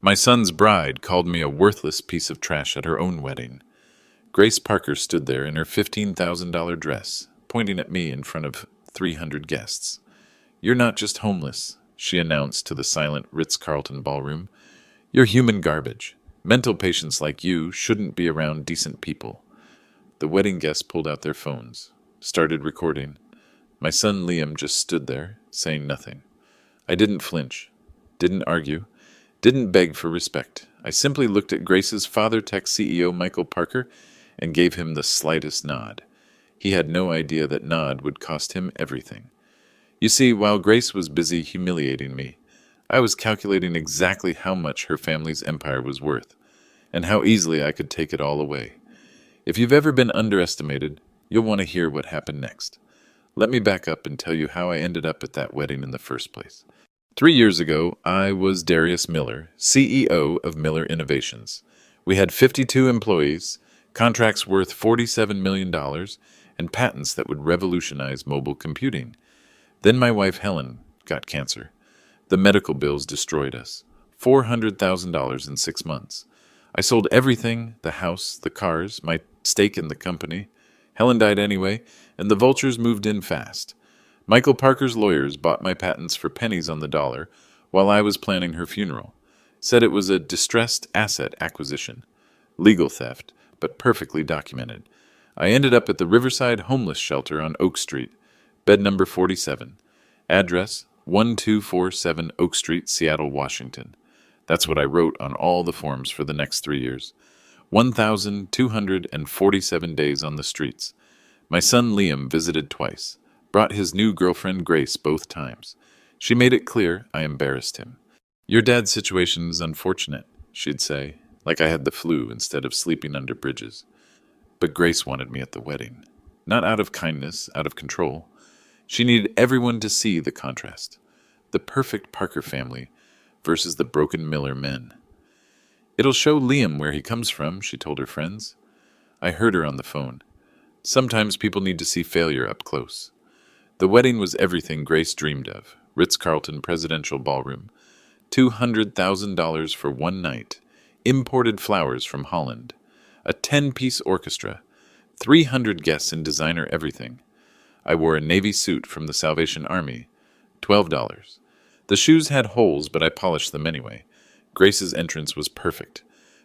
My son's bride called me a worthless piece of trash at her own wedding. Grace Parker stood there in her $15,000 dress, pointing at me in front of 300 guests. "You're not just homeless," she announced to the silent Ritz-Carlton ballroom. "You're human garbage. Mental patients like you shouldn't be around decent people." The wedding guests pulled out their phones, started recording. My son Liam just stood there, saying nothing. I didn't flinch, didn't argue, didn't beg for respect. I simply looked at Grace's father tech CEO Michael Parker and gave him the slightest nod. He had no idea that nod would cost him everything. You see, while Grace was busy humiliating me, I was calculating exactly how much her family's empire was worth, and how easily I could take it all away. If you've ever been underestimated, you'll want to hear what happened next. Let me back up and tell you how I ended up at that wedding in the first place. 3 years ago, I was Darius Miller, CEO of Miller Innovations. We had 52 employees, contracts worth $47 million, and patents that would revolutionize mobile computing. Then my wife Helen got cancer. The medical bills destroyed us. $400,000 in 6 months. I sold everything, the house, the cars, my stake in the company. Helen died anyway, and the vultures moved in fast. Michael Parker's lawyers bought my patents for pennies on the dollar while I was planning her funeral. Said it was a distressed asset acquisition. Legal theft, but perfectly documented. I ended up at the Riverside Homeless Shelter on Oak Street, bed number 47. Address, 1247 Oak Street, Seattle, Washington. That's what I wrote on all the forms for the next 3 years. 1,247 days on the streets. My son Liam visited twice. Brought his new girlfriend Grace both times. She made it clear I embarrassed him. "Your dad's situation is unfortunate," she'd say, like I had the flu instead of sleeping under bridges. But Grace wanted me at the wedding. Not out of kindness, out of control. She needed everyone to see the contrast. The perfect Parker family versus the broken Miller men. "It'll show Liam where he comes from," she told her friends. I heard her on the phone. Sometimes people need to see failure up close. The wedding was everything Grace dreamed of. Ritz-Carlton Presidential Ballroom. $200,000 for one night. Imported flowers from Holland. A 10-piece orchestra. 300 guests in designer everything. I wore a navy suit from the Salvation Army. $12. The shoes had holes, but I polished them anyway. Grace's entrance was perfect.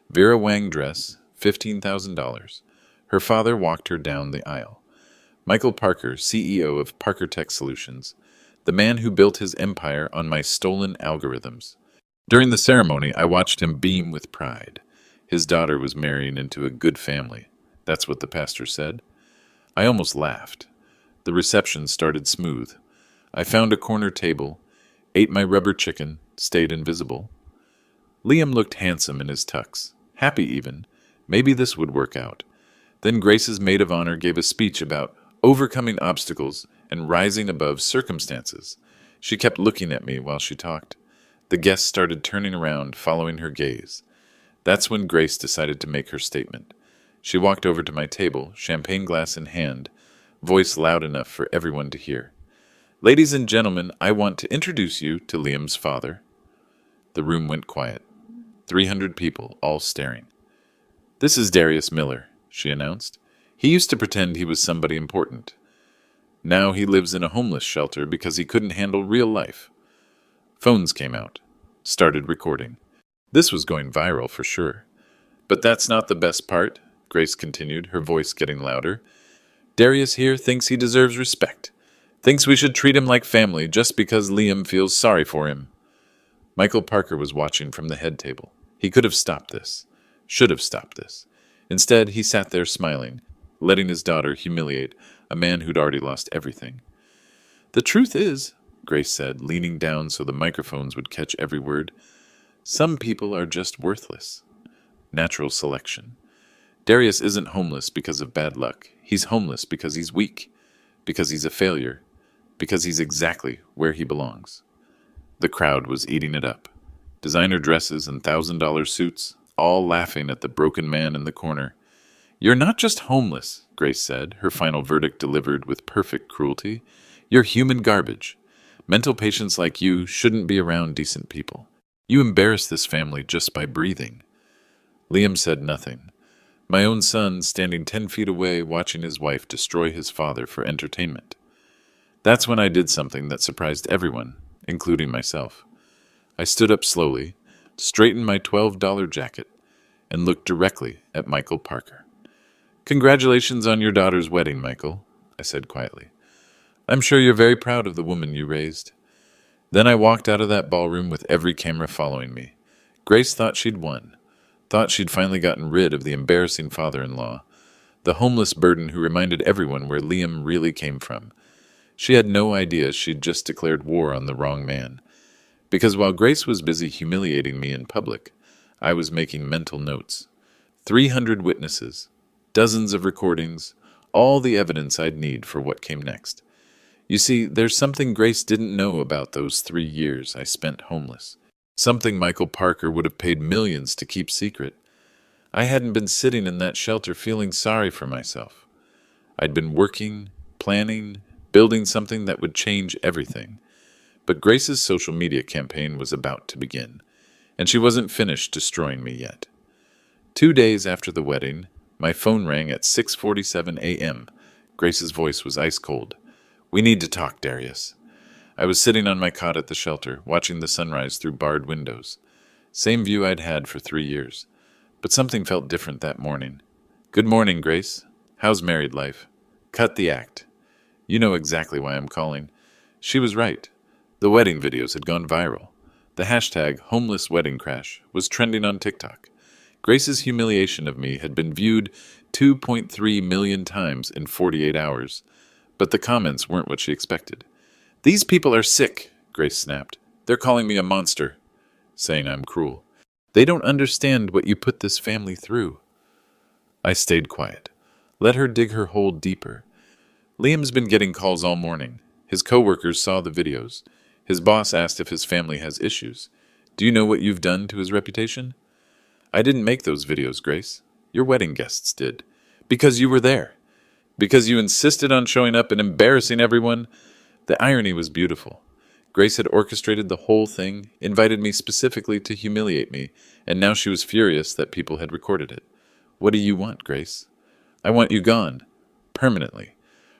Vera Wang dress, $15,000. Her father walked her down the aisle. Michael Parker, CEO of Parker Tech Solutions, the man who built his empire on my stolen algorithms. During the ceremony, I watched him beam with pride. His daughter was marrying into a good family. That's what the pastor said. I almost laughed. The reception started smooth. I found a corner table, ate my rubber chicken, stayed invisible. Liam looked handsome in his tux, happy even. Maybe this would work out. Then Grace's maid of honor gave a speech about overcoming obstacles and rising above circumstances. She kept looking at me while she talked. The guests started turning around, following her gaze. That's when Grace decided to make her statement. She walked over to my table, champagne glass in hand, voice loud enough for everyone to hear. "Ladies and gentlemen, I want to introduce you to Liam's father." The room went quiet. 300 people, all staring. "This is Darius Miller," she announced. "He used to pretend he was somebody important. Now he lives in a homeless shelter because he couldn't handle real life." Phones came out, started recording. This was going viral for sure. "But that's not the best part," Grace continued, her voice getting louder. "Darius here thinks he deserves respect. Thinks we should treat him like family just because Liam feels sorry for him." Michael Parker was watching from the head table. He could have stopped this. Should have stopped this. Instead, he sat there smiling, letting his daughter humiliate a man who'd already lost everything. "The truth is," Grace said, leaning down so the microphones would catch every word, "some people are just worthless. Natural selection. Darius isn't homeless because of bad luck. He's homeless because he's weak, because he's a failure, because he's exactly where he belongs." The crowd was eating it up. Designer dresses and $1,000 suits, all laughing at the broken man in the corner. "You're not just homeless," Grace said, her final verdict delivered with perfect cruelty. "You're human garbage. Mental patients like you shouldn't be around decent people." You embarrass this family just by breathing." Liam said nothing. My own son standing 10 feet away watching his wife destroy his father for entertainment. That's when I did something that surprised everyone, including myself. I stood up slowly, straightened my $12 jacket, and looked directly at Michael Parker. "Congratulations on your daughter's wedding, Michael," I said quietly. "I'm sure you're very proud of the woman you raised." Then I walked out of that ballroom with every camera following me. Grace thought she'd won, thought she'd finally gotten rid of the embarrassing father-in-law, the homeless burden who reminded everyone where Liam really came from. She had no idea she'd just declared war on the wrong man. Because while Grace was busy humiliating me in public, I was making mental notes. 300 witnesses, dozens of recordings, all the evidence I'd need for what came next. You see, there's something Grace didn't know about those 3 years I spent homeless. Something Michael Parker would have paid millions to keep secret. I hadn't been sitting in that shelter feeling sorry for myself. I'd been working, planning, building something that would change everything. But Grace's social media campaign was about to begin, and she wasn't finished destroying me yet. 2 days after the wedding, my phone rang at 6:47 a.m. Grace's voice was ice cold. "We need to talk, Darius." I was sitting on my cot at the shelter, watching the sunrise through barred windows. Same view I'd had for 3 years. But something felt different that morning. "Good morning, Grace. How's married life?" "Cut the act. You know exactly why I'm calling." She was right. The wedding videos had gone viral. The hashtag #HomelessWeddingCrash was trending on TikTok. Grace's humiliation of me had been viewed 2.3 million times in 48 hours. But the comments weren't what she expected. "These people are sick," Grace snapped. "They're calling me a monster," saying I'm cruel. "They don't understand what you put this family through." I stayed quiet. Let her dig her hole deeper. Liam's been getting calls all morning. His coworkers saw the videos. His boss asked if his family has issues. "Do you know what you've done to his reputation?" "I didn't make those videos, Grace. Your wedding guests did. Because you were there. Because you insisted on showing up and embarrassing everyone." The irony was beautiful. Grace had orchestrated the whole thing, invited me specifically to humiliate me, and now she was furious that people had recorded it. "What do you want, Grace?" "I want you gone. Permanently."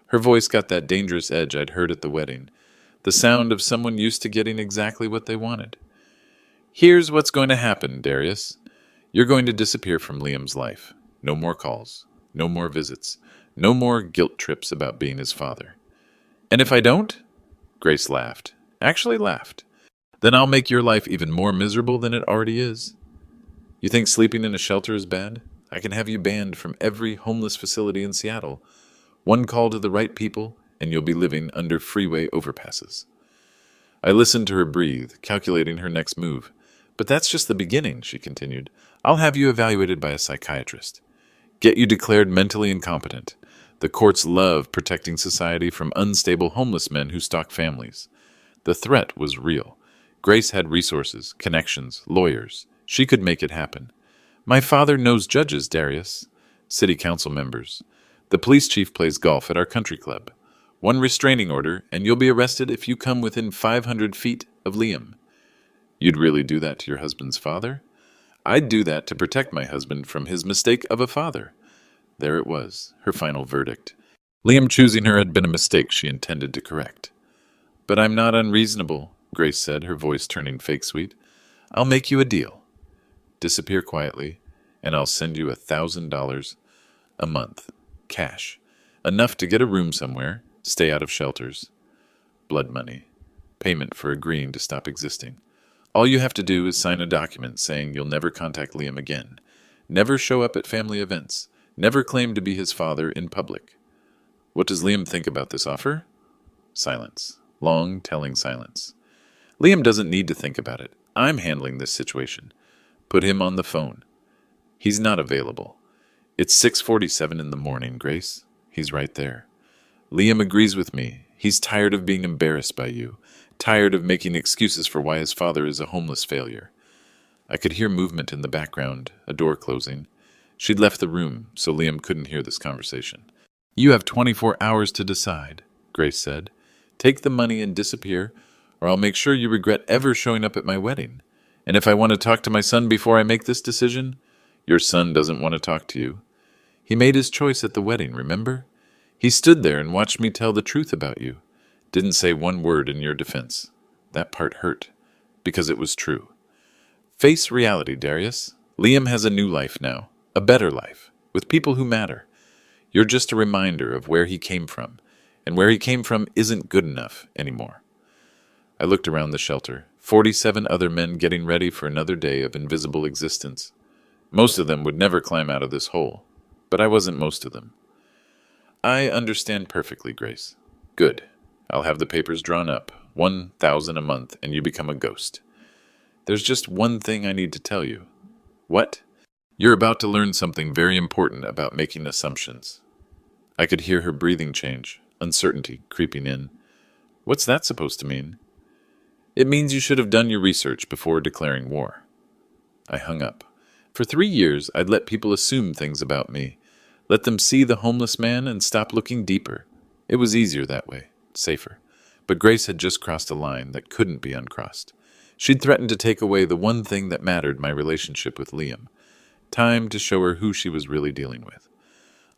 Her voice got that dangerous edge I'd heard at the wedding. The sound of someone used to getting exactly what they wanted. "Here's what's going to happen, Darius. You're going to disappear from Liam's life. No more calls. No more visits. No more guilt trips about being his father." "And if I don't?" Grace laughed. Actually laughed. "Then I'll make your life even more miserable than it already is. You think sleeping in a shelter is bad? I can have you banned from every homeless facility in Seattle. One call to the right people, and you'll be living under freeway overpasses." I listened to her breathe, calculating her next move. "But that's just the beginning," she continued. "I'll have you evaluated by a psychiatrist. Get you declared mentally incompetent. The courts love protecting society from unstable homeless men who stalk families." The threat was real. Grace had resources, connections, lawyers. She could make it happen. "My father knows judges, Darius. City council members. The police chief plays golf at our country club. One restraining order, and you'll be arrested if you come within 500 feet of Liam." "You'd really do that to your husband's father?" "I'd do that to protect my husband from his mistake of a father." There it was, her final verdict. Liam choosing her had been a mistake she intended to correct. "But I'm not unreasonable," Grace said, her voice turning fake sweet. "I'll make you a deal. Disappear quietly, and I'll send you $1,000 a month. Cash. Enough to get a room somewhere, stay out of shelters. Blood money. Payment for agreeing to stop existing. All you have to do is sign a document saying you'll never contact Liam again. Never show up at family events. Never claim to be his father in public." "What does Liam think about this offer?" Silence. Long, telling silence. "Liam doesn't need to think about it. I'm handling this situation. Put him on the phone." "He's not available." "It's 6:47 in the morning, Grace. He's right there." "Liam agrees with me. He's tired of being embarrassed by you. Tired of making excuses for why his father is a homeless failure." I could hear movement in the background, a door closing. She'd left the room, so Liam couldn't hear this conversation. "You have 24 hours to decide," Grace said. "Take the money and disappear, or I'll make sure you regret ever showing up at my wedding. And if I want to talk to my son before I make this decision, your son doesn't want to talk to you. He made his choice at the wedding, remember? He stood there and watched me tell the truth about you. Didn't say one word in your defense. That part hurt, because it was true. Face reality, Darius. Liam has a new life now, a better life, with people who matter. You're just a reminder of where he came from, and where he came from isn't good enough anymore. I looked around the shelter, 47 other men getting ready for another day of invisible existence. Most of them would never climb out of this hole, but I wasn't most of them. I understand perfectly, Grace. Good. I'll have the papers drawn up, 1,000 a month, and you become a ghost. There's just one thing I need to tell you. What? You're about to learn something very important about making assumptions. I could hear her breathing change, uncertainty creeping in. What's that supposed to mean? It means you should have done your research before declaring war. I hung up. For 3 years, I'd let people assume things about me. Let them see the homeless man and stop looking deeper. It was easier that way, safer. But Grace had just crossed a line that couldn't be uncrossed. She'd threatened to take away the one thing that mattered, my relationship with Liam. Time to show her who she was really dealing with.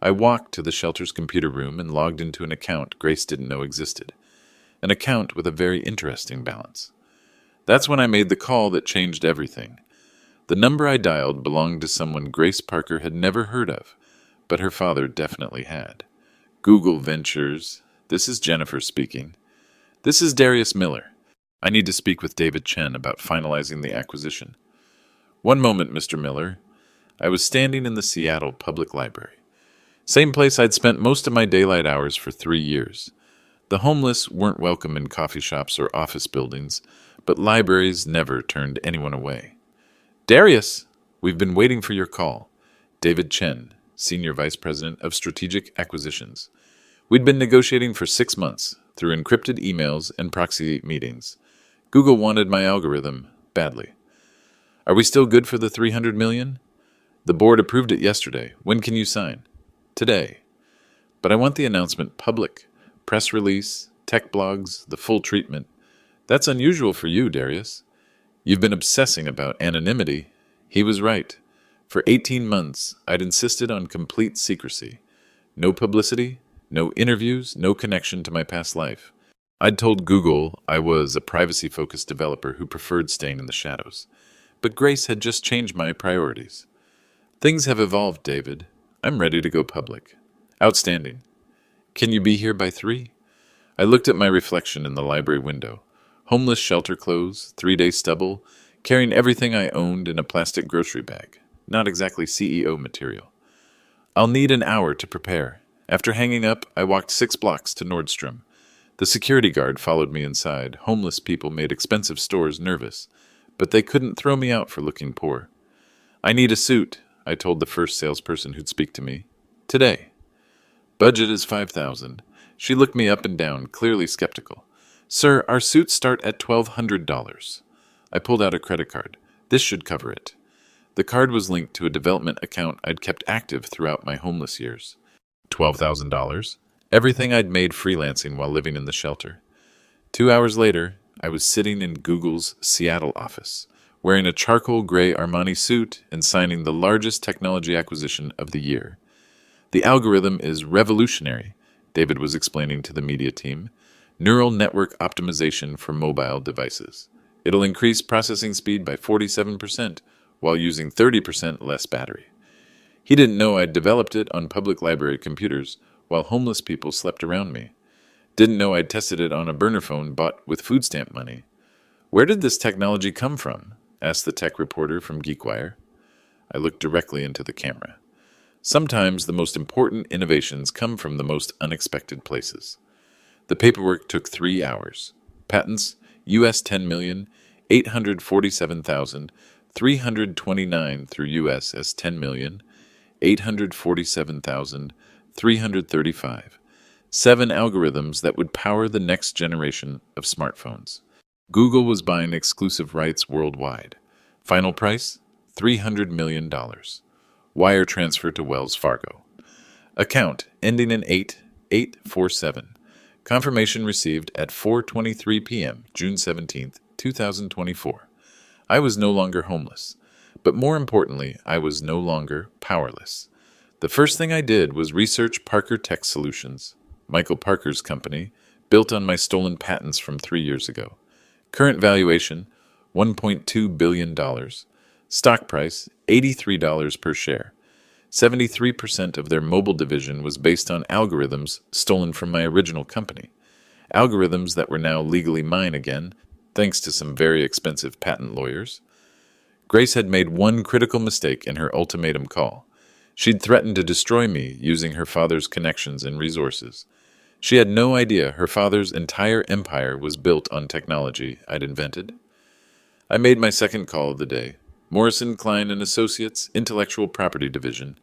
I walked to the shelter's computer room and logged into an account Grace didn't know existed. An account with a very interesting balance. That's when I made the call that changed everything. The number I dialed belonged to someone Grace Parker had never heard of, but her father definitely had. Google Ventures. This is Jennifer speaking. This is Darius Miller. I need to speak with David Chen about finalizing the acquisition. One moment, Mr. Miller. I was standing in the Seattle Public Library. Same place I'd spent most of my daylight hours for 3 years. The homeless weren't welcome in coffee shops or office buildings, but libraries never turned anyone away. Darius, we've been waiting for your call. David Chen, Senior Vice President of Strategic Acquisitions. We'd been negotiating for 6 months through encrypted emails and proxy meetings. Google wanted my algorithm badly. Are we still good for the $300 million? The board approved it yesterday. When can you sign? Today. But I want the announcement public. Press release, tech blogs, the full treatment. That's unusual for you, Darius. You've been obsessing about anonymity. He was right. For 18 months, I'd insisted on complete secrecy. No publicity, no interviews, no connection to my past life. I'd told Google I was a privacy-focused developer who preferred staying in the shadows. But Grace had just changed my priorities. Things have evolved, David. I'm ready to go public. Outstanding. Can you be here by 3? I looked at my reflection in the library window. Homeless shelter clothes, 3-day stubble, carrying everything I owned in a plastic grocery bag. Not exactly CEO material. I'll need an hour to prepare. After hanging up, I walked 6 blocks to Nordstrom. The security guard followed me inside. Homeless people made expensive stores nervous, but they couldn't throw me out for looking poor. I need a suit, I told the first salesperson who'd speak to me. Today. Budget is $5,000. She looked me up and down, clearly skeptical. Sir, our suits start at $1,200. I pulled out a credit card. This should cover it. The card was linked to a development account I'd kept active throughout my homeless years. $12,000. Everything I'd made freelancing while living in the shelter. 2 hours later, I was sitting in Google's Seattle office, wearing a charcoal gray Armani suit and signing the largest technology acquisition of the year. The algorithm is revolutionary, David was explaining to the media team. Neural network optimization for mobile devices. It'll increase processing speed by 47% while using 30% less battery. He didn't know I'd developed it on public library computers while homeless people slept around me. Didn't know I'd tested it on a burner phone bought with food stamp money. Where did this technology come from? Asked the tech reporter from GeekWire. I looked directly into the camera. Sometimes the most important innovations come from the most unexpected places. The paperwork took 3 hours. Patents, US 10,847,329 through US as 10,847,335. 7 algorithms that would power the next generation of smartphones. Google was buying exclusive rights worldwide. Final price, $300 million. Wire transfer to Wells Fargo. Account ending in 8847. Confirmation received at 4:23 p.m., June 17, 2024. I was no longer homeless. But more importantly, I was no longer powerless. The first thing I did was research Parker Tech Solutions, Michael Parker's company, built on my stolen patents from 3 years ago. Current valuation, $1.2 billion. Stock price, $83 per share. 73% of their mobile division was based on algorithms stolen from my original company. Algorithms that were now legally mine again, thanks to some very expensive patent lawyers. Grace had made one critical mistake in her ultimatum call. She'd threatened to destroy me using her father's connections and resources. She had no idea her father's entire empire was built on technology I'd invented. I made my second call of the day. Morrison, Klein & Associates, Intellectual Property Division.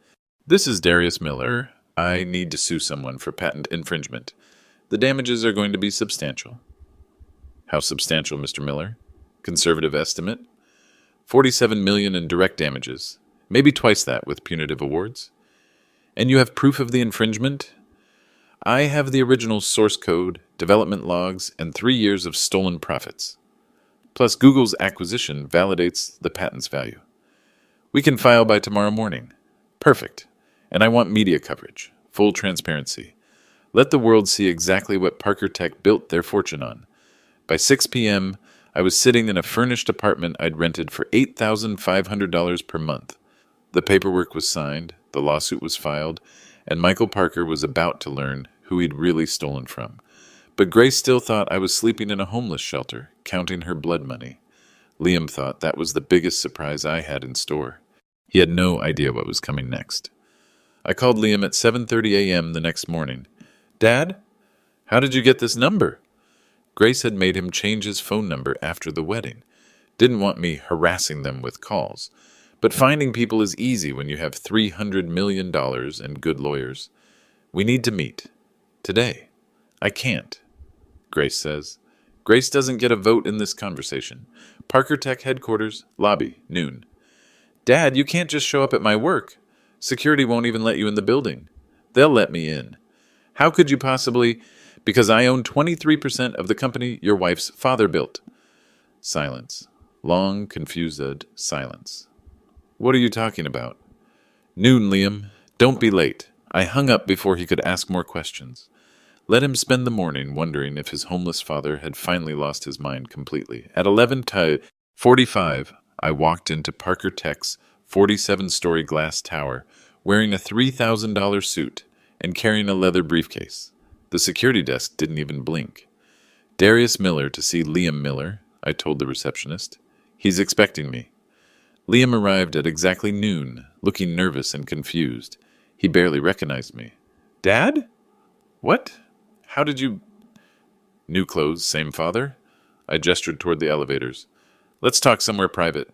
This is Darius Miller. I need to sue someone for patent infringement. The damages are going to be substantial. How substantial, Mr. Miller? Conservative estimate? $47 million in direct damages. Maybe twice that with punitive awards. And you have proof of the infringement? I have the original source code, development logs, and 3 years of stolen profits. Plus, Google's acquisition validates the patent's value. We can file by tomorrow morning. Perfect. And I want media coverage, full transparency. Let the world see exactly what Parker Tech built their fortune on. By 6 p.m., I was sitting in a furnished apartment I'd rented for $8,500 per month. The paperwork was signed, the lawsuit was filed, and Michael Parker was about to learn who he'd really stolen from. But Grace still thought I was sleeping in a homeless shelter, counting her blood money. Liam thought that was the biggest surprise I had in store. He had no idea what was coming next. I called Liam at 7:30 a.m. the next morning. Dad, how did you get this number? Grace had made him change his phone number after the wedding. Didn't want me harassing them with calls. But finding people is easy when you have $300 million and good lawyers. We need to meet. Today. I can't, Grace says. Grace doesn't get a vote in this conversation. Parker Tech headquarters, lobby, noon. Dad, you can't just show up at my work. Security won't even let you in the building. They'll let me in. How could you possibly? Because I own 23% of the company your wife's father built. Silence. Long, confused silence. What are you talking about? Noon, Liam. Don't be late. I hung up before he could ask more questions. Let him spend the morning wondering if his homeless father had finally lost his mind completely. At 11:45, I walked into Parker Tech's 47-story glass tower, wearing a $3,000 suit and carrying a leather briefcase. The security desk didn't even blink. Darius Miller to see Liam Miller, I told the receptionist. He's expecting me. Liam arrived at exactly noon, looking nervous and confused. He barely recognized me. Dad? What? How did you... New clothes, same father? I gestured toward the elevators. Let's talk somewhere private.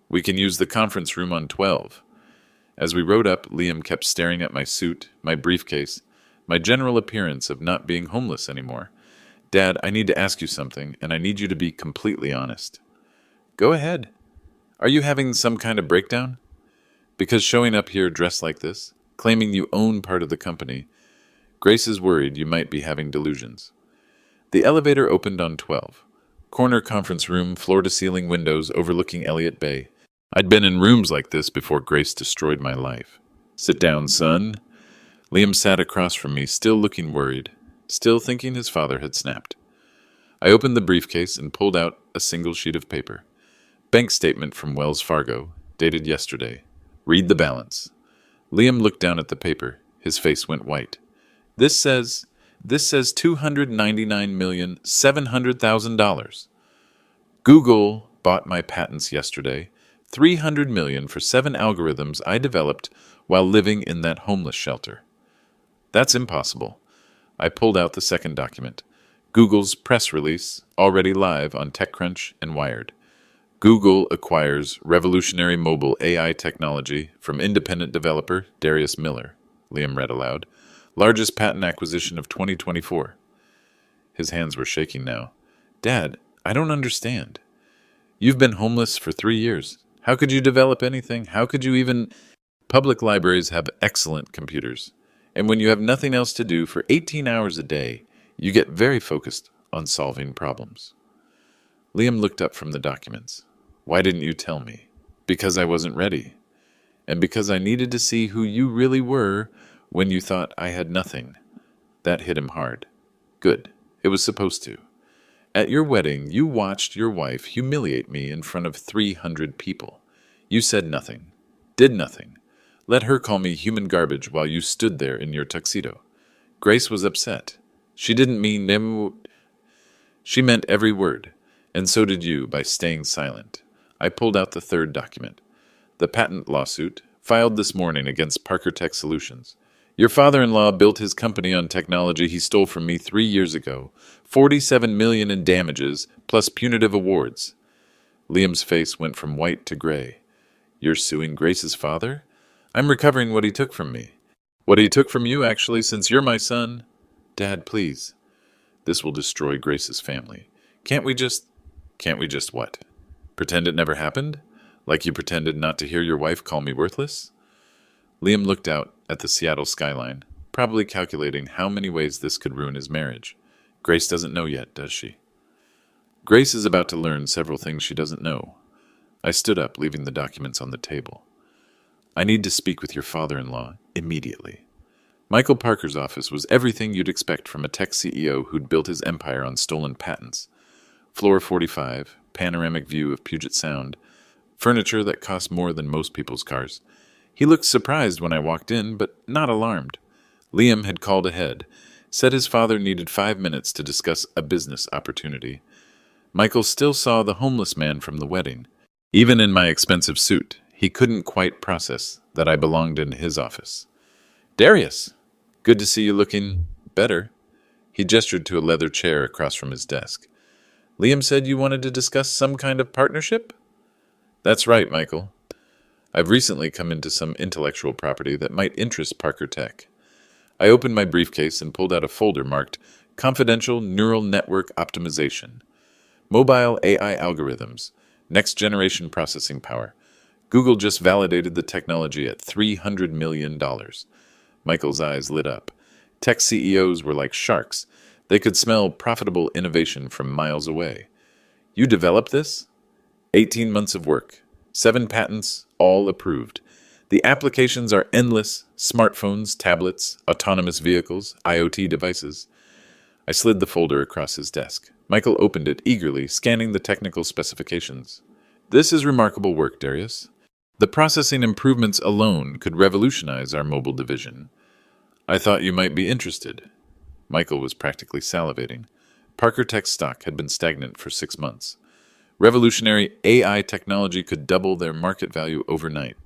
We can use the conference room on 12. As we rode up, Liam kept staring at my suit, my briefcase, my general appearance of not being homeless anymore. Dad, I need to ask you something, and I need you to be completely honest. Go ahead. Are you having some kind of breakdown? Because showing up here dressed like this, claiming you own part of the company, Grace is worried you might be having delusions. The elevator opened on 12. Corner conference room, floor-to-ceiling windows overlooking Elliott Bay. I'd been in rooms like this before Grace destroyed my life. Sit down, son. Liam sat across from me, still looking worried, still thinking his father had snapped. I opened the briefcase and pulled out a single sheet of paper. Bank statement from Wells Fargo, dated yesterday. Read the balance. Liam looked down at the paper. His face went white. This says $299,700,000. Google bought my patents yesterday. $300 million for 7 algorithms I developed while living in that homeless shelter. That's impossible. I pulled out the second document. Google's press release, already live on TechCrunch and Wired. Google acquires revolutionary mobile AI technology from independent developer Darius Miller, Liam read aloud. Largest patent acquisition of 2024. His hands were shaking now. Dad, I don't understand. You've been homeless for 3 years. How could you develop anything? How could you even... Public libraries have excellent computers. And when you have nothing else to do for 18 hours a day, you get very focused on solving problems. Liam looked up from the documents. Why didn't you tell me? Because I wasn't ready. And because I needed to see who you really were when you thought I had nothing. That hit him hard. Good. It was supposed to. At your wedding, you watched your wife humiliate me in front of 300 people. You said nothing. Did nothing. Let her call me human garbage while you stood there in your tuxedo. Grace was upset. She didn't mean She meant every word. And so did you by staying silent. I pulled out the third document. The patent lawsuit, filed this morning against Parker Tech Solutions. Your father-in-law built his company on technology he stole from me 3 years ago. $47 million in damages, plus punitive awards. Liam's face went from white to gray. You're suing Grace's father? I'm recovering what he took from me. What he took from you, actually, since you're my son. Dad, please. This will destroy Grace's family. Can't we just what? Pretend it never happened? Like you pretended not to hear your wife call me worthless? Liam looked out at the Seattle skyline, probably calculating how many ways this could ruin his marriage. Grace doesn't know yet, does she? Grace is about to learn several things she doesn't know. I stood up, leaving the documents on the table. I need to speak with your father-in-law immediately. Michael Parker's office was everything you'd expect from a tech CEO who'd built his empire on stolen patents. Floor 45, panoramic view of Puget Sound, furniture that cost more than most people's cars. He looked surprised when I walked in, but not alarmed. Liam had called ahead, said his father needed 5 minutes to discuss a business opportunity. Michael still saw the homeless man from the wedding. Even in my expensive suit, he couldn't quite process that I belonged in his office. Darius, good to see you looking better. He gestured to a leather chair across from his desk. Liam said you wanted to discuss some kind of partnership? That's right, Michael. I've recently come into some intellectual property that might interest Parker Tech. I opened my briefcase and pulled out a folder marked Confidential Neural Network Optimization. Mobile AI Algorithms. Next Generation Processing Power. Google just validated the technology at $300 million. Michael's eyes lit up. Tech CEOs were like sharks. They could smell profitable innovation from miles away. You developed this? 18 months of work. 7 patents, all approved. The applications are endless. Smartphones, tablets, autonomous vehicles, IoT devices. I slid the folder across his desk. Michael opened it eagerly, scanning the technical specifications. This is remarkable work, Darius. The processing improvements alone could revolutionize our mobile division. I thought you might be interested. Michael was practically salivating. Parker Tech stock had been stagnant for 6 months. Revolutionary AI technology could double their market value overnight.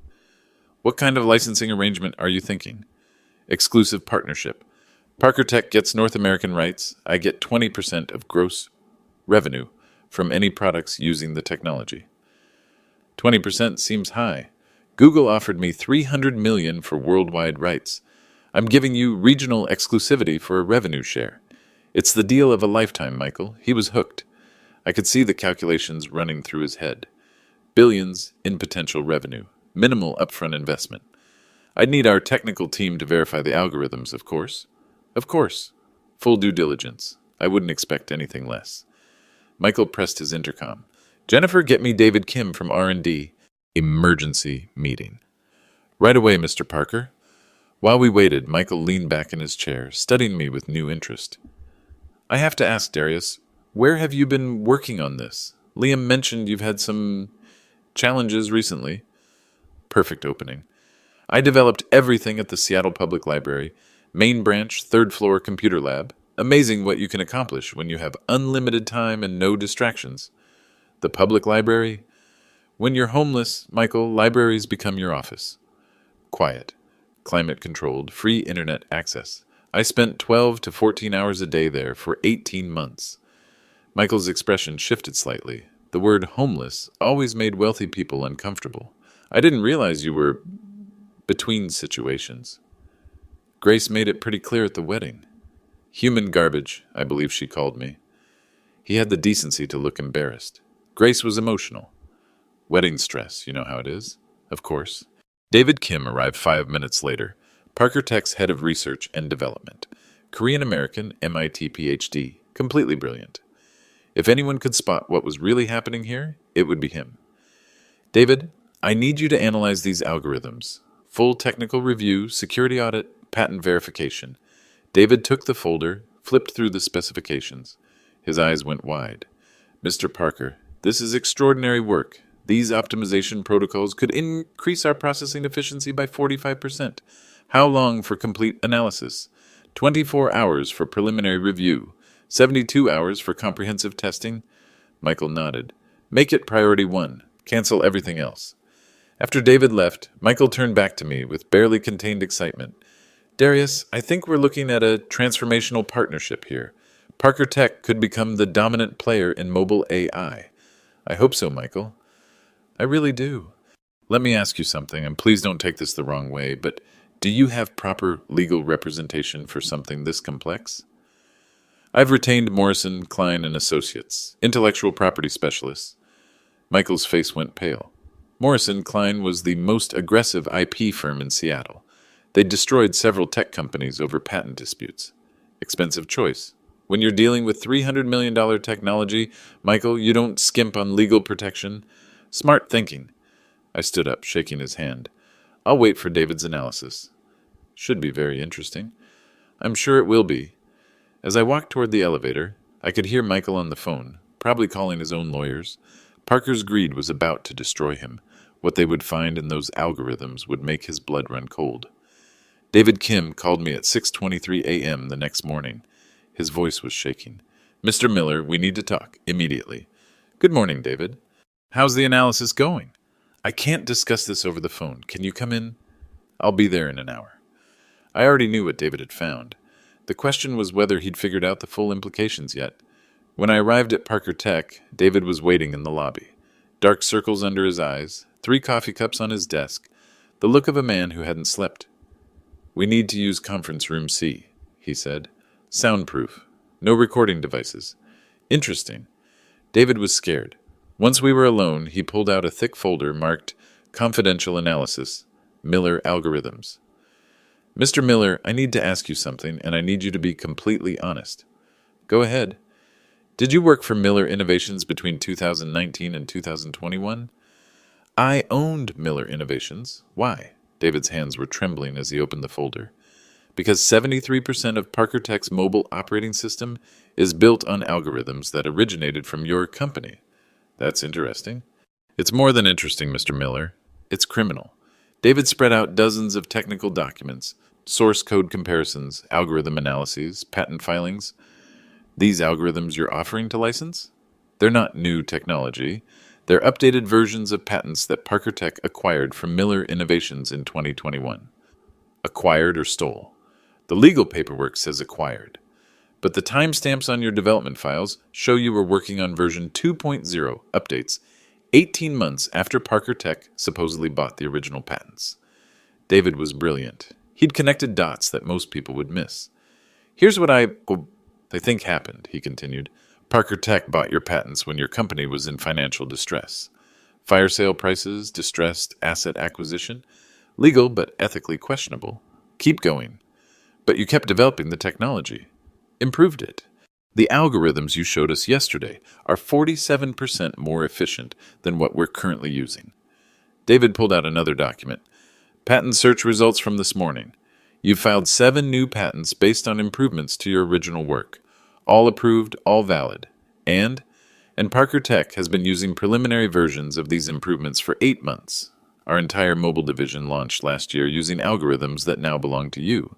What kind of licensing arrangement are you thinking? Exclusive partnership. Parker Tech gets North American rights. I get 20% of gross revenue from any products using the technology. 20% seems high. Google offered me $300 million for worldwide rights. I'm giving you regional exclusivity for a revenue share. It's the deal of a lifetime, Michael. He was hooked. I could see the calculations running through his head. Billions in potential revenue. Minimal upfront investment. I'd need our technical team to verify the algorithms, of course. Of course. Full due diligence. I wouldn't expect anything less. Michael pressed his intercom. Jennifer, get me David Kim from R&D. Emergency meeting. Right away, Mr. Parker. While we waited, Michael leaned back in his chair, studying me with new interest. I have to ask, Darius, where have you been working on this? Liam mentioned you've had some challenges recently. Perfect opening. I developed everything at the Seattle Public Library, main branch, 3rd floor computer lab. Amazing what you can accomplish when you have unlimited time and no distractions. The public library? When you're homeless, Michael, libraries become your office. Quiet. Climate-controlled, free internet access. I spent 12 to 14 hours a day there for 18 months. Michael's expression shifted slightly. The word homeless always made wealthy people uncomfortable. I didn't realize you were between situations. Grace made it pretty clear at the wedding. Human garbage, I believe she called me. He had the decency to look embarrassed. Grace was emotional. Wedding stress, you know how it is. Of course. David Kim arrived 5 minutes later. Parker Tech's head of research and development. Korean-American, MIT PhD. Completely brilliant. If anyone could spot what was really happening here, it would be him. David, I need you to analyze these algorithms. Full technical review, security audit, patent verification. David took the folder, flipped through the specifications. His eyes went wide. Mr. Parker, this is extraordinary work. These optimization protocols could increase our processing efficiency by 45%. How long for complete analysis? 24 hours for preliminary review. 72 hours for comprehensive testing? Michael nodded. Make it priority 1. Cancel everything else. After David left, Michael turned back to me with barely contained excitement. Darius, I think we're looking at a transformational partnership here. Parker Tech could become the dominant player in mobile AI. I hope so, Michael. I really do. Let me ask you something, and please don't take this the wrong way, but do you have proper legal representation for something this complex? I've retained Morrison, Klein & Associates, intellectual property specialists. Michael's face went pale. Morrison Klein was the most aggressive IP firm in Seattle. They destroyed several tech companies over patent disputes. Expensive choice. When you're dealing with $300 million technology, Michael, you don't skimp on legal protection. Smart thinking. I stood up, shaking his hand. I'll wait for David's analysis. Should be very interesting. I'm sure it will be. As I walked toward the elevator, I could hear Michael on the phone, probably calling his own lawyers. Parker's greed was about to destroy him. What they would find in those algorithms would make his blood run cold. David Kim called me at 6:23 a.m. the next morning. His voice was shaking. Mr. Miller, we need to talk, immediately. Good morning, David. How's the analysis going? I can't discuss this over the phone. Can you come in? I'll be there in an hour. I already knew what David had found. The question was whether he'd figured out the full implications yet. When I arrived at Parker Tech, David was waiting in the lobby. Dark circles under his eyes, 3 coffee cups on his desk, the look of a man who hadn't slept. We need to use conference room C, he said. Soundproof. No recording devices. Interesting. David was scared. Once we were alone, he pulled out a thick folder marked Confidential Analysis, Miller Algorithms. Mr. Miller, I need to ask you something, and I need you to be completely honest. Go ahead. Did you work for Miller Innovations between 2019 and 2021? I owned Miller Innovations. Why? David's hands were trembling as he opened the folder. Because 73% of Parker Tech's mobile operating system is built on algorithms that originated from your company. That's interesting. It's more than interesting, Mr. Miller. It's criminal. David spread out dozens of technical documents, source code comparisons, algorithm analyses, patent filings. These algorithms you're offering to license? They're not new technology. They're updated versions of patents that Parker Tech acquired from Miller Innovations in 2021. Acquired or stole. The legal paperwork says acquired. But the timestamps on your development files show you were working on version 2.0 updates 18 months after Parker Tech supposedly bought the original patents. David was brilliant. He'd connected dots that most people would miss. Here's what I think happened, he continued. Parker Tech bought your patents when your company was in financial distress. Fire sale prices, distressed asset acquisition. Legal but ethically questionable. Keep going. But you kept developing the technology. Improved it. The algorithms you showed us yesterday are 47% more efficient than what we're currently using. David pulled out another document. Patent search results from this morning. You've filed 7 new patents based on improvements to your original work. All approved, all valid. And Parker Tech has been using preliminary versions of these improvements for 8 months. Our entire mobile division launched last year using algorithms that now belong to you.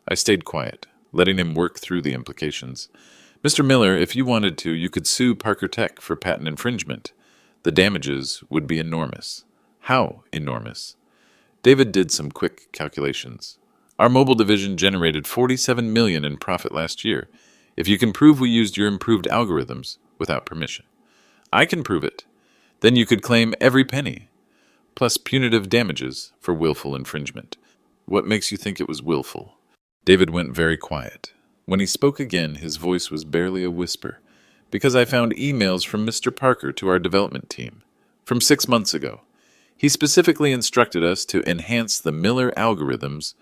I stayed quiet, letting him work through the implications. Mr. Miller, if you wanted to, you could sue Parker Tech for patent infringement. The damages would be enormous. How enormous? David did some quick calculations. Our mobile division generated $47 million in profit last year. If you can prove we used your improved algorithms without permission. I can prove it. Then you could claim every penny, plus punitive damages for willful infringement. What makes you think it was willful? David went very quiet. When he spoke again, his voice was barely a whisper, because I found emails from Mr. Parker to our development team from 6 months ago. He specifically instructed us to enhance the Miller algorithms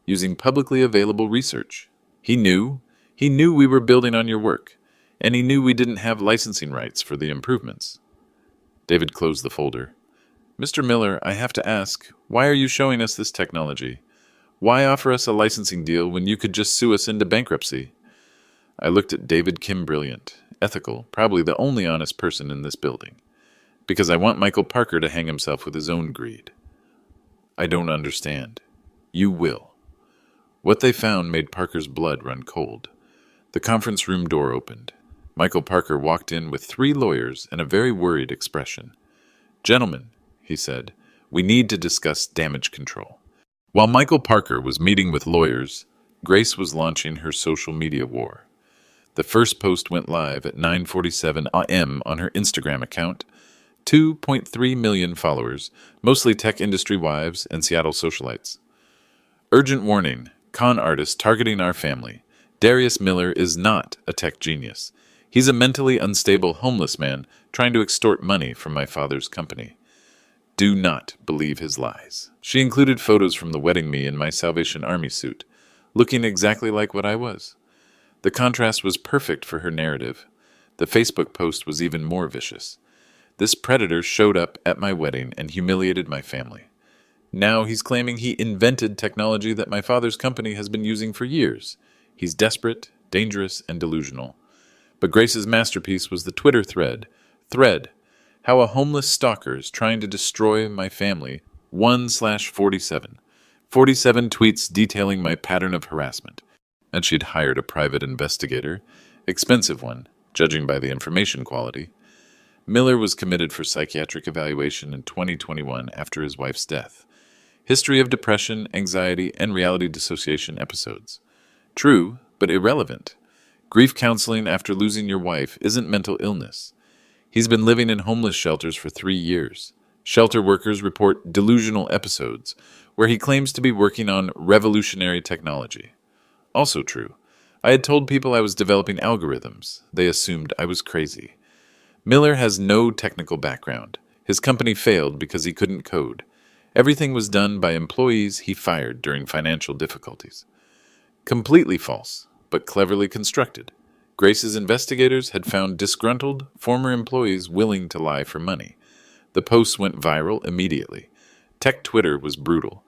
using publicly available research. He knew we were building on your work, and he knew we didn't have licensing rights for the improvements. David closed the folder. Mr. Miller, I have to ask, why are you showing us this technology? Why offer us a licensing deal when you could just sue us into bankruptcy? I looked at David Kim Brilliant, ethical, probably the only honest person in this building, because I want Michael Parker to hang himself with his own greed. I don't understand. You will. What they found made Parker's blood run cold. The conference room door opened. Michael Parker walked in with 3 lawyers and a very worried expression. Gentlemen, he said, we need to discuss damage control. While Michael Parker was meeting with lawyers, Grace was launching her social media war. The first post went live at 9:47 a.m. on her Instagram account. 2.3 million followers, mostly tech industry wives and Seattle socialites. Urgent warning, con artist targeting our family. Darius Miller is not a tech genius. He's a mentally unstable homeless man trying to extort money from my father's company. Do not believe his lies. She included photos from the wedding me in my Salvation Army suit, looking exactly like what I was. The contrast was perfect for her narrative. The Facebook post was even more vicious. This predator showed up at my wedding and humiliated my family. Now he's claiming he invented technology that my father's company has been using for years. He's desperate, dangerous, and delusional. But Grace's masterpiece was the Twitter thread, how a homeless stalker is trying to destroy my family, 1/47. 47 tweets detailing my pattern of harassment. And she'd hired a private investigator, expensive one, judging by the information quality. Miller was committed for psychiatric evaluation in 2021 after his wife's death. History of depression, anxiety, and reality dissociation episodes. True, but irrelevant. Grief counseling after losing your wife isn't mental illness. He's been living in homeless shelters for 3 years. Shelter workers report delusional episodes where he claims to be working on revolutionary technology. Also true. I had told people I was developing algorithms. They assumed I was crazy. Miller has no technical background. His company failed because he couldn't code. Everything was done by employees he fired during financial difficulties. Completely false, but cleverly constructed. Grace's investigators had found disgruntled former employees willing to lie for money. The posts went viral immediately. Tech Twitter was brutal.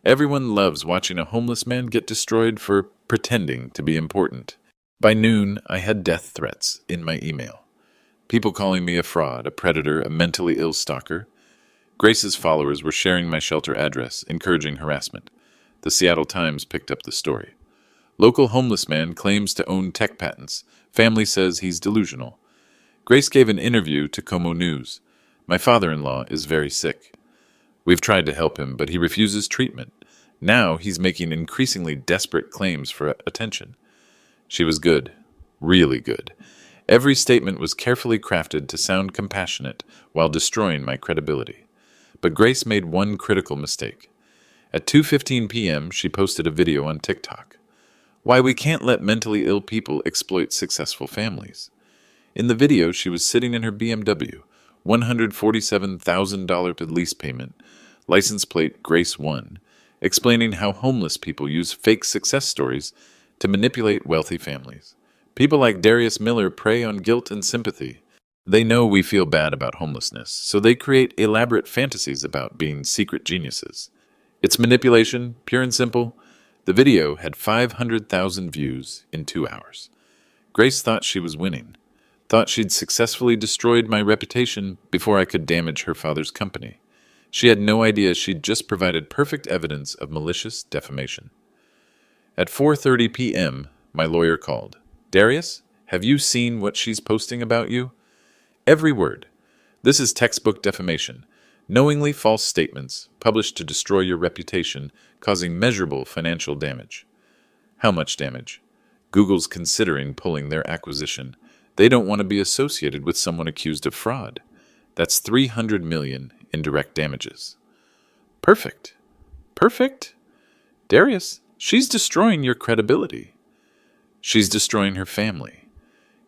Everyone loves watching a homeless man get destroyed for pretending to be important. By noon, I had death threats in my email. People calling me a fraud, a predator, a mentally ill stalker. Grace's followers were sharing my shelter address, encouraging harassment. The Seattle Times picked up the story. Local homeless man claims to own tech patents. Family says he's delusional. Grace gave an interview to Como News. My father-in-law is very sick. We've tried to help him, but he refuses treatment. Now he's making increasingly desperate claims for attention. She was good. Really good. Every statement was carefully crafted to sound compassionate while destroying my credibility. But Grace made one critical mistake. At 2:15 p.m., she posted a video on TikTok. Why we can't let mentally ill people exploit successful families. In the video, she was sitting in her BMW, $147,000 lease payment, license plate Grace 1, explaining how homeless people use fake success stories to manipulate wealthy families. People like Darius Miller prey on guilt and sympathy. They know we feel bad about homelessness, so they create elaborate fantasies about being secret geniuses. It's manipulation, pure and simple. The video had 500,000 views in 2 hours. Grace thought she was winning, thought she'd successfully destroyed my reputation before I could damage her father's company. She had no idea she'd just provided perfect evidence of malicious defamation. At 4:30 p.m., my lawyer called. Darius, have you seen what she's posting about you? Every word. This is textbook defamation. Knowingly false statements published to destroy your reputation, causing measurable financial damage. How much damage? Google's considering pulling their acquisition. They don't want to be associated with someone accused of fraud. That's $300 million in direct damages. Perfect. Perfect? Darius, she's destroying your credibility. She's destroying her family.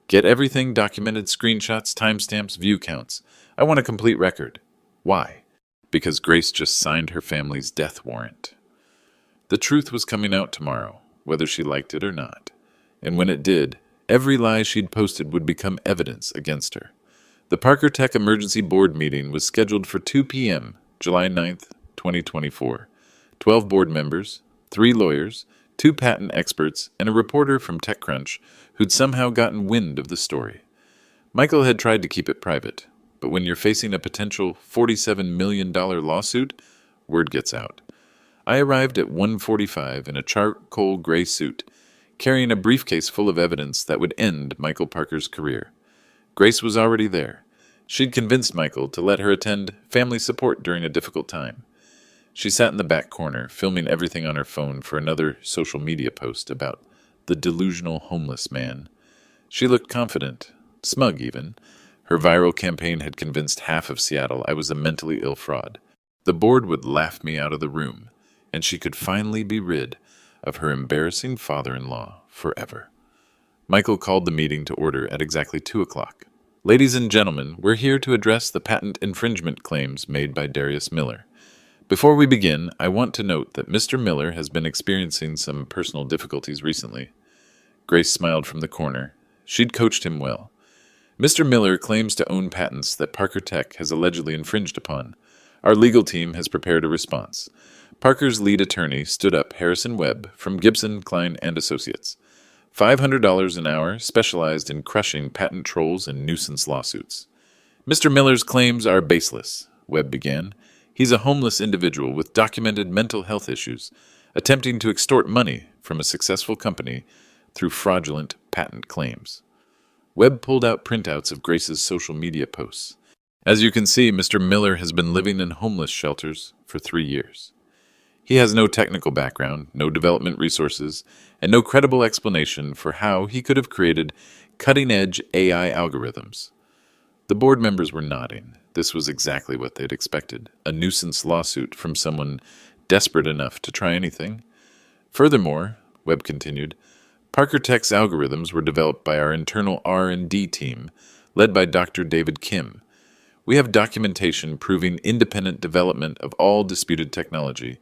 Get everything documented, screenshots, timestamps, view counts. I want a complete record. Why? Because Grace just signed her family's death warrant. The truth was coming out tomorrow, whether she liked it or not. And when it did, every lie she'd posted would become evidence against her. The Parker Tech Emergency Board meeting was scheduled for 2 p.m., July 9th, 2024. 12 board members, 3 lawyers, 2 patent experts, and a reporter from TechCrunch who'd somehow gotten wind of the story. Michael had tried to keep it private, but when you're facing a potential $47 million lawsuit, word gets out. I arrived at 1:45 in a charcoal gray suit, carrying a briefcase full of evidence that would end Michael Parker's career. Grace was already there. She'd convinced Michael to let her attend family support during a difficult time. She sat in the back corner, filming everything on her phone for another social media post about the delusional homeless man. She looked confident, smug even. Her viral campaign had convinced half of Seattle I was a mentally ill fraud. The board would laugh me out of the room, and she could finally be rid of her embarrassing father-in-law forever. Michael called the meeting to order at exactly 2 o'clock. Ladies and gentlemen, we're here to address the patent infringement claims made by Darius Miller. Before we begin, I want to note that Mr. Miller has been experiencing some personal difficulties recently. Grace smiled from the corner. She'd coached him well. Mr. Miller claims to own patents that Parker Tech has allegedly infringed upon. Our legal team has prepared a response. Parker's lead attorney stood up Harrison Webb from Gibson, Klein & Associates. $500 an hour, specialized in crushing patent trolls and nuisance lawsuits. Mr. Miller's claims are baseless, Webb began. He's a homeless individual with documented mental health issues, attempting to extort money from a successful company through fraudulent patent claims. Webb pulled out printouts of Grace's social media posts. As you can see, Mr. Miller has been living in homeless shelters for 3 years. He has no technical background, no development resources, and no credible explanation for how he could have created cutting-edge AI algorithms. The board members were nodding. This was exactly what they'd expected, a nuisance lawsuit from someone desperate enough to try anything. Furthermore, Webb continued, Parker Tech's algorithms were developed by our internal R&D team, led by Dr. David Kim. We have documentation proving independent development of all disputed technology.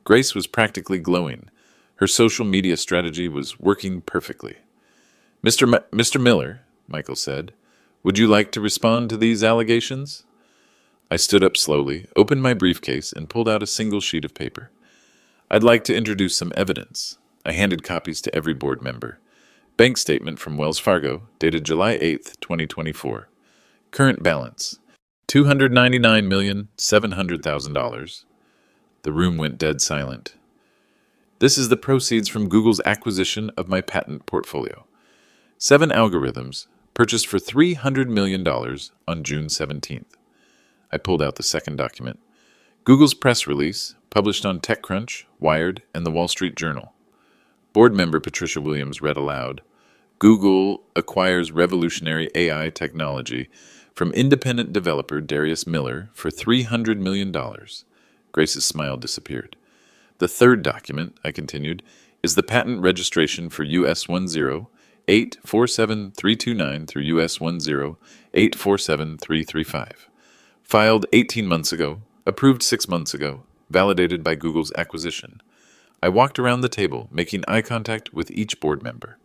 Grace was practically glowing. Her social media strategy was working perfectly. Mr. Miller, Michael said, would you like to respond to these allegations? I stood up slowly, opened my briefcase, and pulled out a single sheet of paper. I'd like to introduce some evidence. I handed copies to every board member. Bank statement from Wells Fargo, dated July 8th, 2024. Current balance, $299,700,000. The room went dead silent. This is the proceeds from Google's acquisition of my patent portfolio. 7 algorithms, purchased for $300 million on June 17th. I pulled out the second document. Google's press release, published on TechCrunch, Wired, and the Wall Street Journal. Board member Patricia Williams read aloud, Google acquires revolutionary AI technology from independent developer Darius Miller for $300 million. Grace's smile disappeared. The third document, I continued, is the patent registration for US 10847329 through US 10847335. Filed 18 months ago, approved 6 months ago, validated by Google's acquisition. I walked around the table, making eye contact with each board member.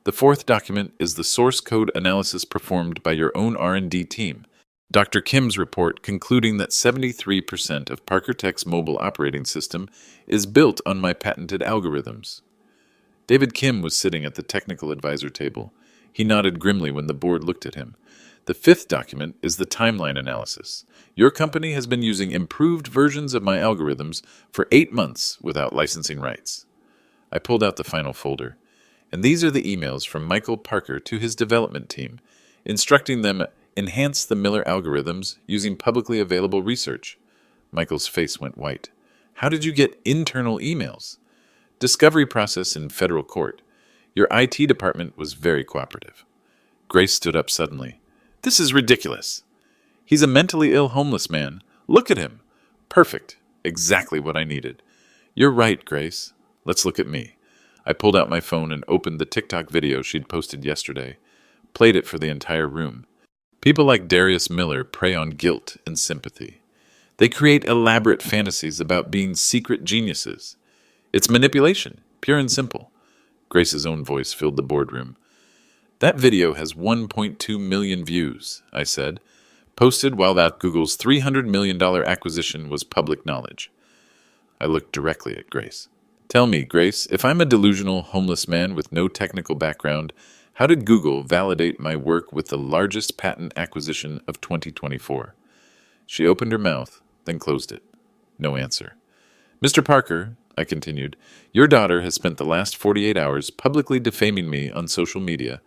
The fourth document is the source code analysis performed by your own R&D team. Dr. Kim's report concluding that 73% of Parker Tech's mobile operating system is built on my patented algorithms. David Kim was sitting at the technical advisor table. He nodded grimly when the board looked at him. The fifth document is the timeline analysis. Your company has been using improved versions of my algorithms for 8 months without licensing rights. I pulled out the final folder, and these are the emails from Michael Parker to his development team, instructing them enhance the Miller algorithms using publicly available research. Michael's face went white. How did you get internal emails? Discovery process in federal court. Your IT department was very cooperative. Grace stood up suddenly. This is ridiculous. He's a mentally ill homeless man. Look at him. Perfect. Exactly what I needed. You're right, Grace. Let's look at me. I pulled out my phone and opened the TikTok video she'd posted yesterday. Played it for the entire room. People like Darius Miller prey on guilt and sympathy. They create elaborate fantasies about being secret geniuses. It's manipulation, pure and simple. Grace's own voice filled the boardroom. That video has 1.2 million views, I said. posted while that Google's $300 million acquisition was public knowledge. I looked directly at Grace. Tell me, Grace, if I'm a delusional homeless man with no technical background, how did Google validate my work with the largest patent acquisition of 2024? She opened her mouth, then closed it. No answer. Mr. Parker, I continued, your daughter has spent the last 48 hours publicly defaming me on social media,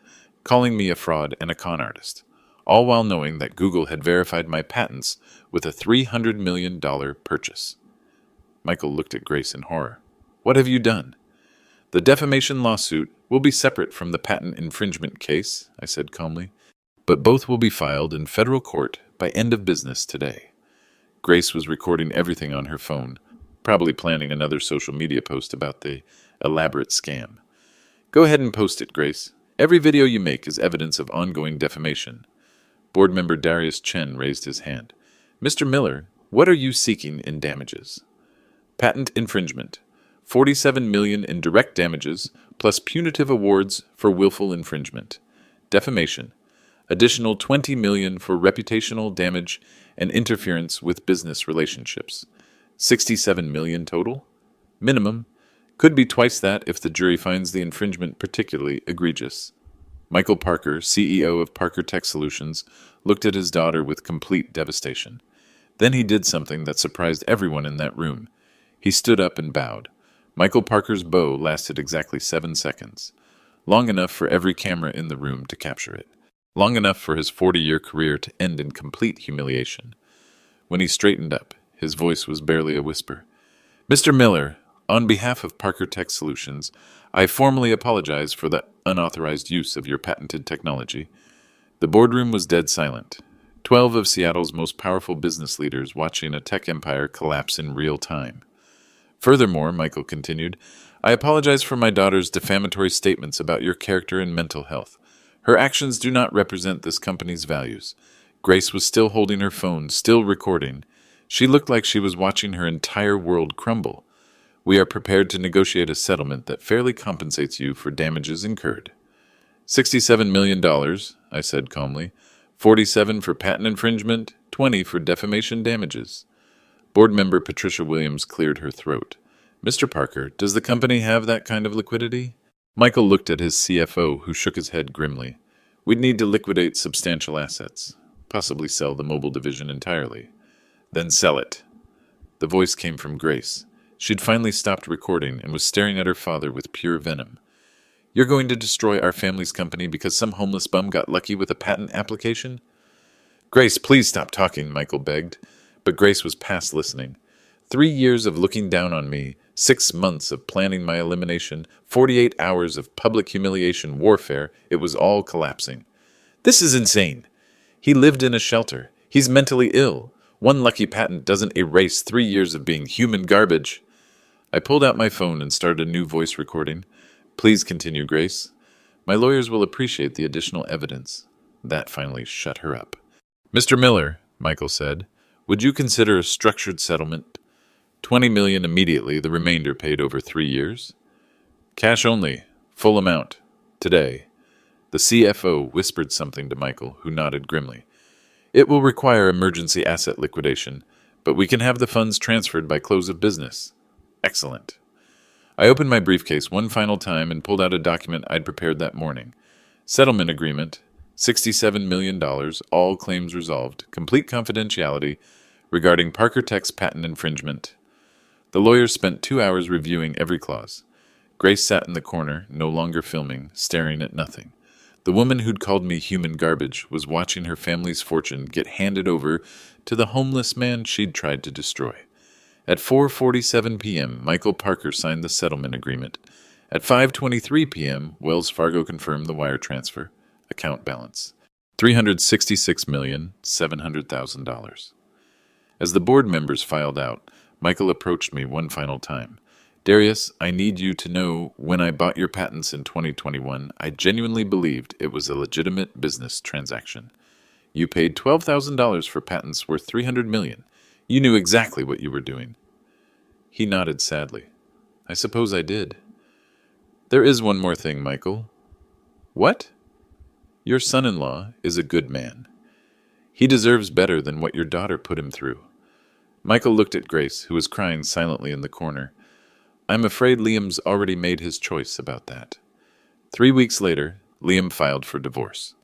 calling me a fraud and a con artist, all while knowing that Google had verified my patents with a $300 million purchase. Michael looked at Grace in horror. What have you done? The defamation lawsuit will be separate from the patent infringement case, I said calmly, but both will be filed in federal court by end of business today. Grace was recording everything on her phone, probably planning another social media post about the elaborate scam. Go ahead and post it, Grace. Every video you make is evidence of ongoing defamation. Board member Darius Chen raised his hand. Mr. Miller, what are you seeking in damages? Patent infringement. $47 million in direct damages, plus punitive awards for willful infringement. Defamation. Additional $20 million for reputational damage and interference with business relationships. $67 million total. Minimum. Could be twice that if the jury finds the infringement particularly egregious. Michael Parker, CEO of Parker Tech Solutions, looked at his daughter with complete devastation. Then he did something that surprised everyone in that room. He stood up and bowed. Michael Parker's bow lasted exactly 7 seconds, long enough for every camera in the room to capture it, long enough for his 40-year career to end in complete humiliation. When he straightened up, his voice was barely a whisper. Mr. Miller, on behalf of Parker Tech Solutions, I formally apologize for the unauthorized use of your patented technology. The boardroom was dead silent. 12 of Seattle's most powerful business leaders watching a tech empire collapse in real time. Furthermore, Michael continued, I apologize for my daughter's defamatory statements about your character and mental health. Her actions do not represent this company's values. Grace was still holding her phone, still recording. She looked like she was watching her entire world crumble. We are prepared to negotiate a settlement that fairly compensates you for damages incurred. $67 million, I said calmly. 47 for patent infringement, 20 for defamation damages. Board member Patricia Williams cleared her throat. Mr. Parker, does the company have that kind of liquidity? Michael looked at his CFO, who shook his head grimly. We'd need to liquidate substantial assets, possibly sell the mobile division entirely. Then sell it. The voice came from Grace. She'd finally stopped recording and was staring at her father with pure venom. You're going to destroy our family's company because some homeless bum got lucky with a patent application? Grace, please stop talking, Michael begged. But Grace was past listening. 3 years of looking down on me, 6 months of planning my elimination, 48 hours of public humiliation warfare, it was all collapsing. This is insane. He lived in a shelter. He's mentally ill. One lucky patent doesn't erase 3 years of being human garbage. I pulled out my phone and started a new voice recording. Please continue, Grace. My lawyers will appreciate the additional evidence. That finally shut her up. Mr. Miller, Michael said, would you consider a structured settlement? $20 million immediately, the remainder paid over 3 years? Cash only, full amount, today. The CFO whispered something to Michael, who nodded grimly. It will require emergency asset liquidation, but we can have the funds transferred by close of business. Excellent. I opened my briefcase one final time and pulled out a document I'd prepared that morning. Settlement agreement, $67 million, all claims resolved, complete confidentiality, regarding Parker Tech's patent infringement. The lawyers spent 2 hours reviewing every clause. Grace sat in the corner, no longer filming, staring at nothing. The woman who'd called me human garbage was watching her family's fortune get handed over to the homeless man she'd tried to destroy. At 4:47 p.m., Michael Parker signed the settlement agreement. At 5:23 p.m., Wells Fargo confirmed the wire transfer. Account balance, $366,700,000. As the board members filed out, Michael approached me one final time. Darius, I need you to know when I bought your patents in 2021, I genuinely believed it was a legitimate business transaction. You paid $12,000 for patents worth $300 million. You knew exactly what you were doing. He nodded sadly. I suppose I did. There is one more thing, Michael. What? Your son-in-law is a good man. He deserves better than what your daughter put him through. Michael looked at Grace, who was crying silently in the corner. I'm afraid Liam's already made his choice about that. 3 weeks later, Liam filed for divorce.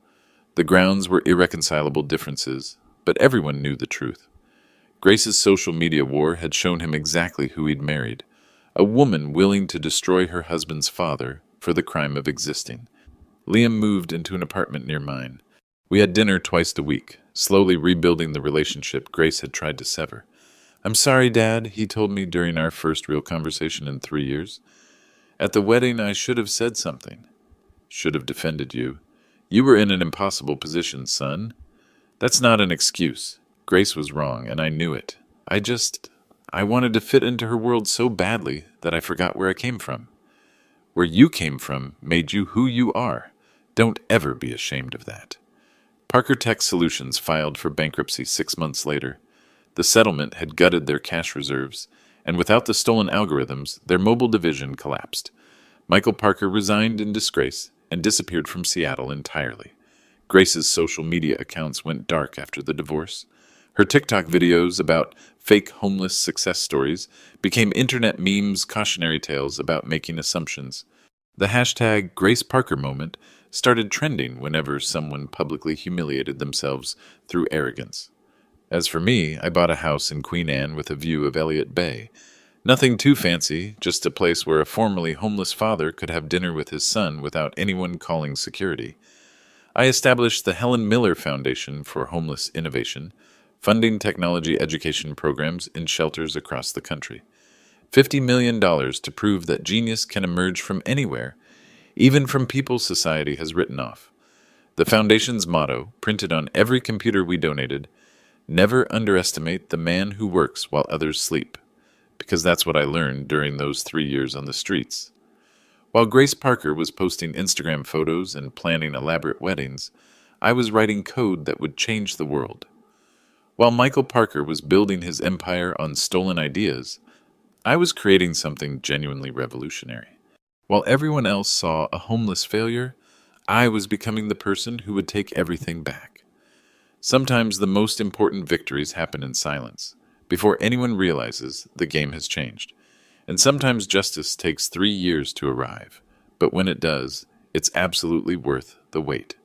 The grounds were irreconcilable differences, but everyone knew the truth. Grace's social media war had shown him exactly who he'd married, a woman willing to destroy her husband's father for the crime of existing. Liam moved into an apartment near mine. We had dinner twice a week, slowly rebuilding the relationship Grace had tried to sever. I'm sorry, Dad, he told me during our first real conversation in 3 years. At the wedding, I should have said something. Should have defended you. You were in an impossible position, son. That's not an excuse. Grace was wrong, and I knew it. I wanted to fit into her world so badly that I forgot where I came from. Where you came from made you who you are. Don't ever be ashamed of that. Parker Tech Solutions filed for bankruptcy 6 months later. The settlement had gutted their cash reserves, and without the stolen algorithms, their mobile division collapsed. Michael Parker resigned in disgrace and disappeared from Seattle entirely. Grace's social media accounts went dark after the divorce. Her TikTok videos about fake homeless success stories became internet memes, cautionary tales about making assumptions. The hashtag Grace Parker moment started trending whenever someone publicly humiliated themselves through arrogance. As for me, I bought a house in Queen Anne with a view of Elliott Bay. Nothing too fancy, just a place where a formerly homeless father could have dinner with his son without anyone calling security. I established the Helen Miller Foundation for Homeless Innovation, funding technology education programs in shelters across the country. $50 million to prove that genius can emerge from anywhere, even from people society has written off. The foundation's motto, printed on every computer we donated, never underestimate the man who works while others sleep, because that's what I learned during those 3 years on the streets. While Grace Parker was posting Instagram photos and planning elaborate weddings, I was writing code that would change the world. While Michael Parker was building his empire on stolen ideas, I was creating something genuinely revolutionary. While everyone else saw a homeless failure, I was becoming the person who would take everything back. Sometimes the most important victories happen in silence, before anyone realizes the game has changed. And sometimes justice takes 3 years to arrive, but when it does, it's absolutely worth the wait.